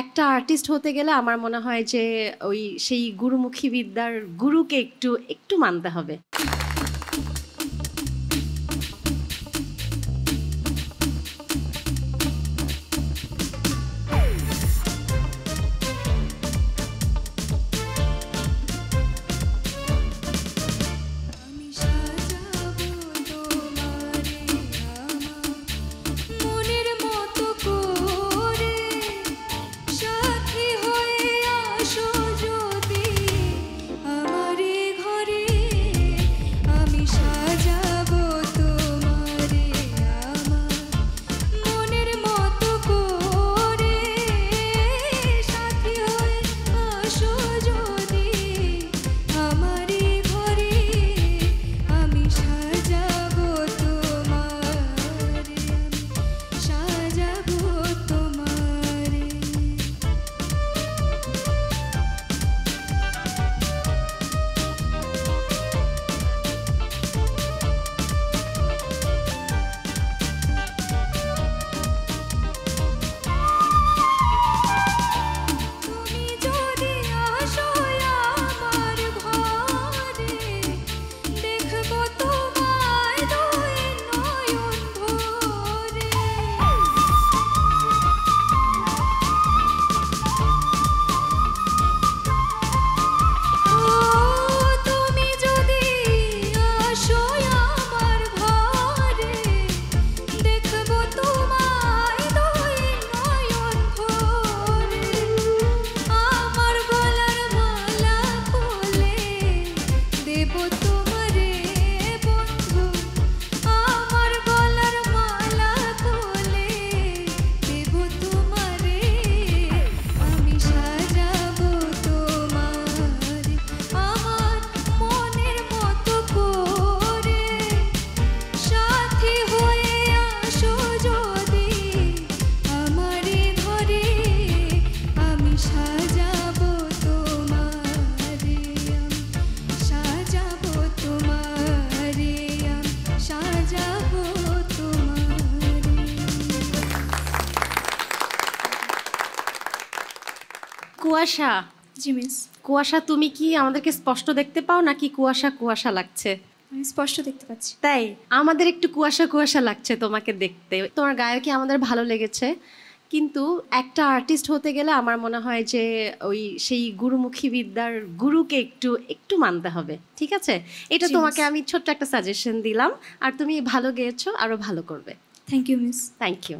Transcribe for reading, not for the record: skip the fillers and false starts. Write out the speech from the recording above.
একটা আর্টিস্ট হতে গেলে আমার মনে হয় যে ওই সেই গুরুমুখী বিদ্যার গুরুকে একটু একটু মানতে হবে। কুয়াশা, জি মিস। কুয়াশা তুমি কি আমাদেরকে স্পষ্ট দেখতে পাও নাকি কুয়াশা কুয়াশা লাগছে? আমি স্পষ্ট দেখতে পাচ্ছি। তাই আমাদের একটু কুয়াশা কুয়াশা লাগছে তোমাকে দেখতে। তোমার গায়কই আমাদের ভালো লেগেছে, কিন্তু একটা আর্টিস্ট হতে গেলে আমার মনে হয় যে ওই সেই গুরুমুখী বিদ্যার গুরুকে একটু একটু মানতে হবে। ঠিক আছে, এটা তোমাকে আমি ছোট্ট একটা সাজেশন দিলাম, আর তুমি ভালো গেয়েছো, আরো ভালো করবে। Thank you miss. Thank you.